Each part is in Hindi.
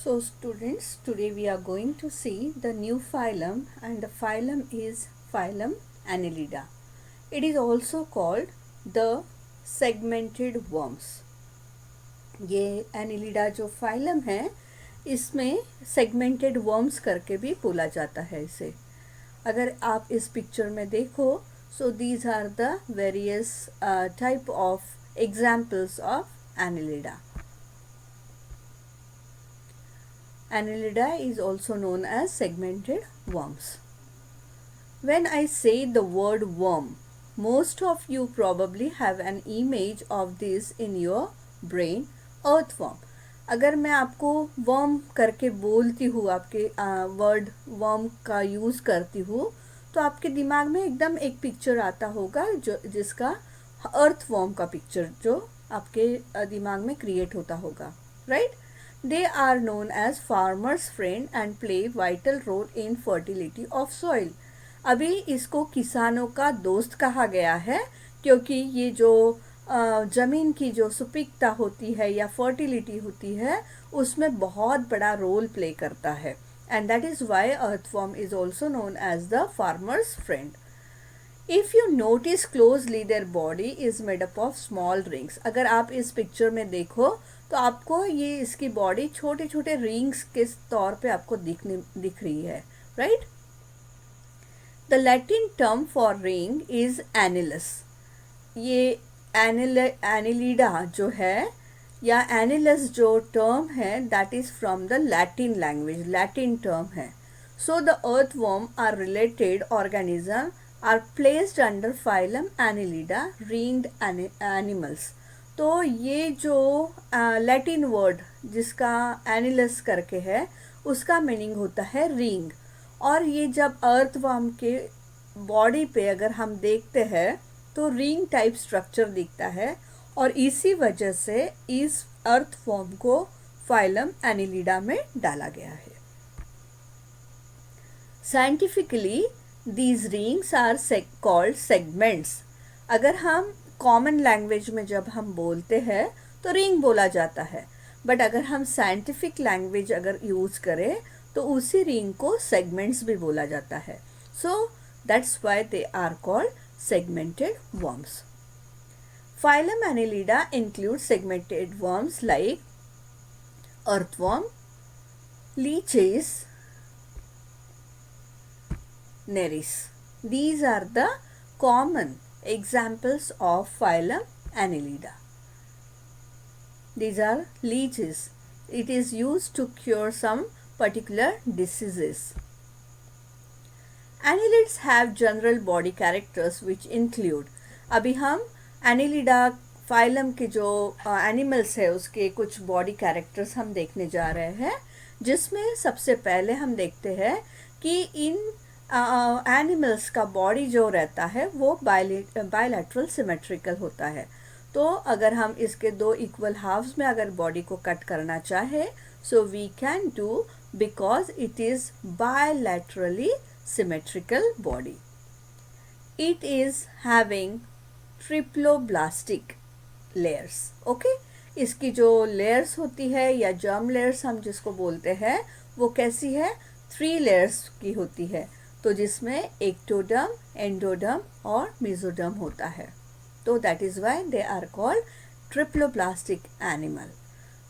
So students, today we are going to see the new phylum, and the phylum is phylum Annelida. It is also called the segmented worms. ये Annelida जो phylum है इसमें segmented worms करके भी बोला जाता है इसे. अगर आप इस पिक्चर में देखो, so these are the various type of examples of Annelida. Annelida is also known as segmented worms. When I say the word worm, most of you probably have an image of this in your brain, earthworm. अगर मैं आपको worm करके बोलती हूँ, आपके वर्ड worm का यूज़ करती हूँ, तो आपके दिमाग में एकदम एक पिक्चर आता होगा जो जिसका earthworm का पिक्चर जो आपके दिमाग में क्रिएट होता होगा, right? They are known as farmer's friend and play vital role in fertility of soil. अभी इसको किसानों का दोस्त कहा गया है क्योंकि ये जो ज़मीन की जो सुपीकता होती है या फर्टिलिटी होती है उसमें बहुत बड़ा रोल प्ले करता है. And that is why earthworm is also known as the farmer's friend. If you notice closely, their body is made up of small rings. अगर आप इस पिक्चर में देखो तो आपको ये इसकी बॉडी छोटे छोटे रिंग्स के तौर पे आपको दिख रही है, right? The Latin term for ring is annulus. ये एनिलिडा जो है या एनिलस जो टर्म है that is from the Latin language, Latin term है. So the earthworm are related organism are placed under phylum Annelida, ringed animals. तो ये जो लैटिन वर्ड जिसका एनिलस करके है उसका मीनिंग होता है रिंग. और ये जब अर्थवर्म के बॉडी पे अगर हम देखते हैं तो रिंग टाइप स्ट्रक्चर दिखता है और इसी वजह से इस अर्थवर्म को फाइलम एनिलिडा में डाला गया है. Scientifically These rings are called segments. अगर हम कॉमन लैंग्वेज में जब हम बोलते हैं तो रिंग बोला जाता है, बट अगर हम साइंटिफिक लैंग्वेज अगर यूज़ करें तो उसी रिंग को सेगमेंट्स भी बोला जाता है. So that's why they are called segmented worms. Phylum Annelida includes segmented worms like earthworm, leeches, Nereis. These are the common examples of phylum Annelida. These are leeches. It is used to cure some particular diseases. Annelids have general body characters which include, अभी हम Annelida phylum के जो animals है उसके कुछ body characters हम देखने जा रहे हैं, जिसमें सबसे पहले हम देखते हैं कि इन एनिमल्स का बॉडी जो रहता है वो बायलैटरल सिमेट्रिकल होता है. तो अगर हम इसके दो इक्वल हाफ्स में अगर बॉडी को कट करना चाहे so we can do because it is bilaterally symmetrical body. It is having triploblastic layers. Okay, इसकी जो लेयर्स होती है या जर्म लेयर्स हम जिसको बोलते हैं वो कैसी है, 3 लेयर्स की होती है. तो जिसमें एक्टोडर्म, एंडोडर्म और मेसोडर्म होता है. तो that is why they are called triploblastic animal.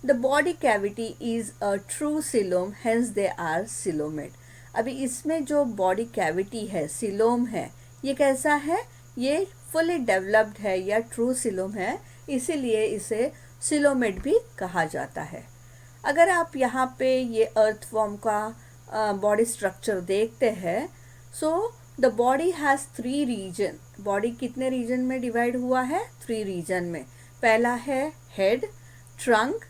The body cavity is a true coelom, hence they are coelomate. अभी इसमें जो बॉडी कैविटी है, सिलोम है, ये कैसा है, ये फुली डेवलप्ड है या ट्रू सिलोम है, इसीलिए इसे सिलोमेड भी कहा जाता है. अगर आप यहाँ पे ये अर्थवर्म का बॉडी स्ट्रक्चर देखते हैं, so the body has 3 region. Body कितने रीजन में डिवाइड हुआ है, 3 रीजन में. पहला है head, trunk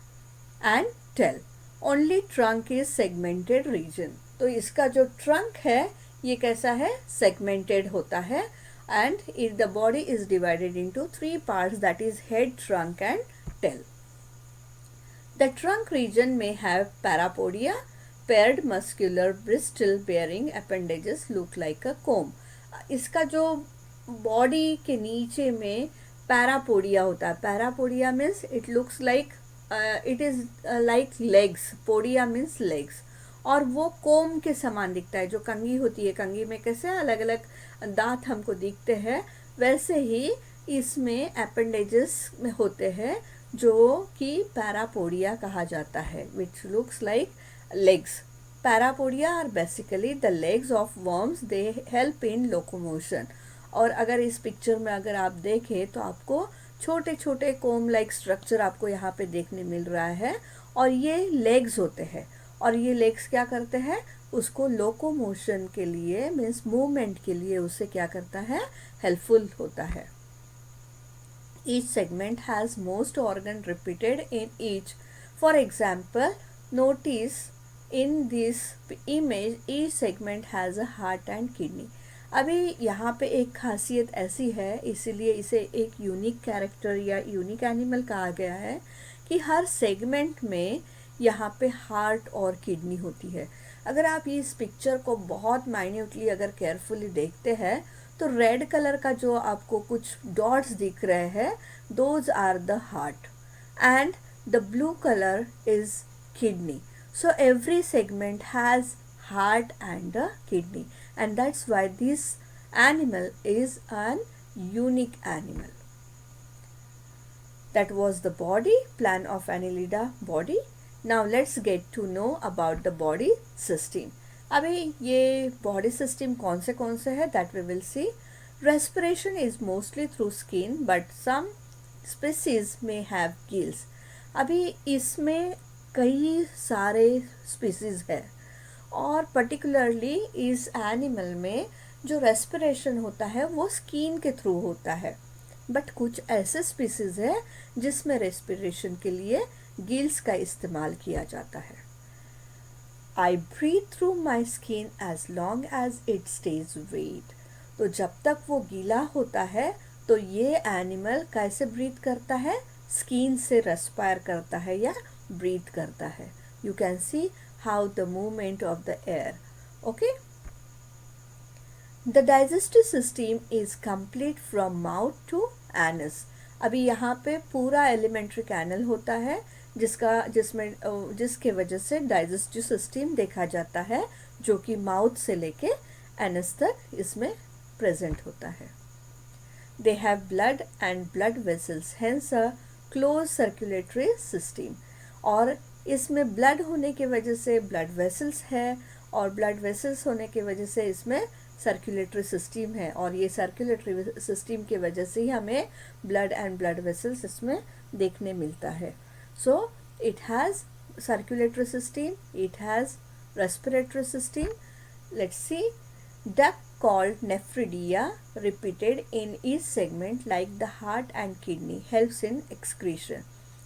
and tail. Only trunk is segmented region. तो इसका जो ट्रंक है ये कैसा है, सेगमेंटेड होता है. And if the body is divided into 3 parts, that is head, trunk and tail. The trunk region में have parapodia, paired muscular bristle bearing appendages look like a comb. इसका जो बॉडी के नीचे में पैरापोडिया होता है, parapodia means it looks like it is like legs, podia means legs, और वो कोम के समान दिखता है। जो कंघी होती है, कंघी में कैसे अलग अलग दांत हमको दिखते हैं, वैसे ही इसमें अपेंडेजेस में होते हैं जो कि पैरापोडिया कहा जाता है, which looks like legs. Parapodia are basically the legs of worms. They help in locomotion. और अगर इस पिक्चर में अगर आप देखें तो आपको छोटे छोटे कोम लाइक स्ट्रक्चर आपको यहाँ पे देखने मिल रहा है, और ये लेग्स होते हैं। और ये लेग्स क्या करते हैं, उसको लोकोमोशन के लिए मीन्स मूवमेंट के लिए उससे क्या करता है, हेल्पफुल होता है। Each segment has most organ repeated in each. For example, notice in this image each segment has a heart and kidney. अभी यहाँ पे एक खासियत ऐसी है, इसीलिए इसे एक यूनिक कैरेक्टर या यूनिक एनिमल कहा गया है कि हर सेगमेंट में यहाँ पे हार्ट और किडनी होती है। अगर आप इस पिक्चर को बहुत माइन्यूटली अगर केयरफुली देखते हैं तो रेड कलर का जो आपको कुछ डॉट्स दिख रहे हैं, those are the heart, and the blue colour is kidney. So every segment has heart and a kidney, and that's why this animal is an unique animal. That was the body plan of Annelida body. Now let's get to know about the body system. अभी ये body system कौन से है, that we will see. Respiration is mostly through skin, but some species may have gills. अभी इसमें कई सारे स्पीसीज है, और पर्टिकुलरली इस एनिमल में जो रेस्पिरेशन होता है वो स्किन के थ्रू होता है, बट कुछ ऐसे स्पीसीज है जिसमें रेस्पिरेशन के लिए गिल्स का इस्तेमाल किया जाता है. I breathe through my skin as long as it stays wet. तो जब तक वो गीला होता है तो ये एनिमल कैसे ब्रीथ करता है, स्किन से रेस्पायर करता है या ब्रीथ करता है. You can see how the movement of the air. Okay, the digestive system is complete from mouth to anus. अभी यहाँ पे पूरा एलिमेंट्री कैनल होता है जिसके वजह से डाइजेस्टिव सिस्टम देखा जाता है, जो कि माउथ से लेके एनस तक इसमें प्रेजेंट होता है. They have blood and blood vessels, hence a close circulatory system. और इसमें ब्लड होने की वजह से ब्लड वेसल्स है, और ब्लड वेसल्स होने की वजह से इसमें सर्कुलेटरी सिस्टम है, और ये सर्कुलेटरी सिस्टम की वजह से ही हमें ब्लड एंड ब्लड वेसल्स इसमें देखने मिलता है. So it has circulatory system, it has respiratory system. Let's see. Duck called nephridia repeated in each segment like the heart and kidney helps in excretion.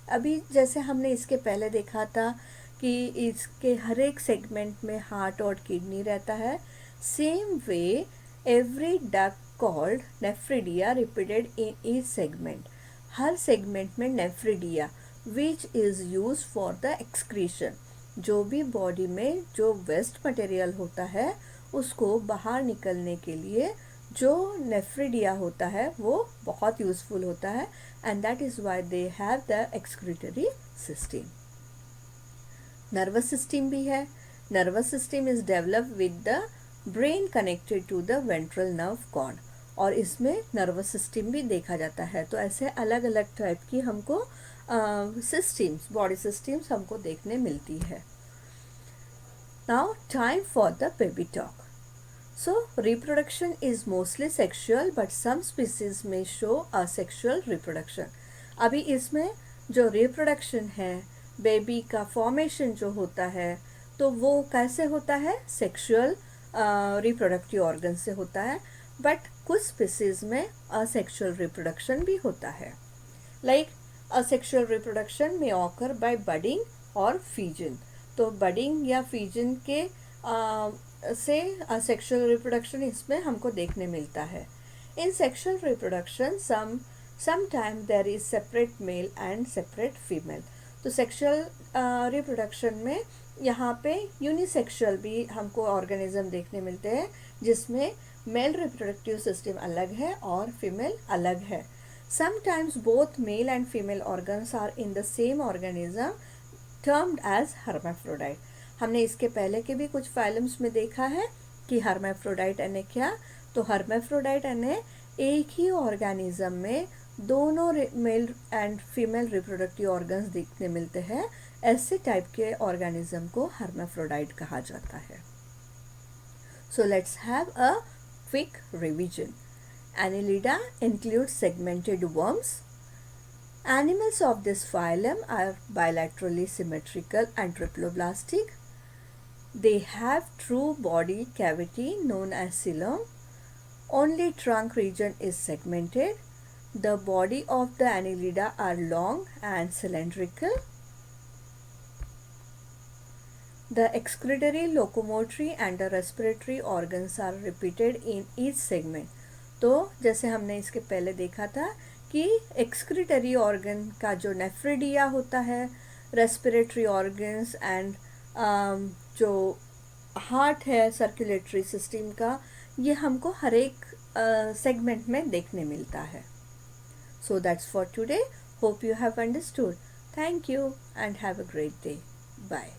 अभी जैसे हमने इसके पहले देखा था कि इसके हर एक सेगमेंट में हार्ट और किडनी रहता है, same way every duct called nephridia repeated in each segment. हर सेगमेंट में nephridia which is use for the excretion. जो भी बॉडी में जो वेस्ट मटेरियल होता है उसको बाहर निकलने के लिए जो नेफ्रिडिया होता है वो बहुत यूज़फुल होता है, and that is why they have the excretory system. Nervous system भी है. Nervous system is develop with the brain connected to the ventral nerve cord, और इसमें नर्वस सिस्टम भी देखा जाता है. तो ऐसे अलग अलग टाइप की हमको सिस्टम्स, बॉडी सिस्टम्स हमको देखने मिलती है. Now time for the baby talk. So reproduction is mostly sexual, but some species may show asexual reproduction. अभी इसमें जो reproduction है, बेबी का फॉर्मेशन जो होता है, तो वो कैसे होता है, सेक्सुअल रिप्रोडक्टिव ऑर्गन से होता है, बट कुछ स्पीसीज में असेक्सुअल रिप्रोडक्शन भी होता है. लाइक असेक्सुअल रिप्रोडक्शन में ऑकर बाय बडिंग और फीजन. तो बडिंग या फीजन के से सेक्सुअल रिप्रोडक्शन इसमें हमको देखने मिलता है. In sexual reproduction sometime there is separate male and separate female. तो सेक्सुअल रिप्रोडक्शन में यहाँ पे यूनिसेक्सुअल भी हमको ऑर्गेनिज्म देखने मिलते हैं, जिसमें मेल रिप्रोडक्टिव सिस्टम अलग है और फीमेल अलग है. Sometimes both male and female organs are in the same organism termed as hermaphrodite. हमने इसके पहले के भी कुछ फाइलम्स में देखा है कि hermaphrodite यानी क्या. तो hermaphrodite यानी एक ही ऑर्गेनिज्म में दोनों male and female reproductive organs देखने मिलते हैं. ऐसे टाइप के ऑर्गेनिज्म को hermaphrodite कहा जाता है. So let's have a quick revision. Annelida includes segmented worms. Animals of this phylum are bilaterally symmetrical and triploblastic. They have true body cavity known as coelom. Only trunk region is segmented. The body of the Annelida are long and cylindrical. The excretory, locomotory and the respiratory organs are repeated in each segment. तो जैसे हमने इसके पहले देखा था कि एक्सक्रीटरी ऑर्गन का जो नेफ्रिडिया होता है, रेस्पिरेटरी ऑर्गन्स एंड जो हार्ट है सर्कुलेटरी सिस्टम का, ये हमको हर एक सेगमेंट में देखने मिलता है. So that's for today. Hope you have understood. Thank you and have a great day. Bye.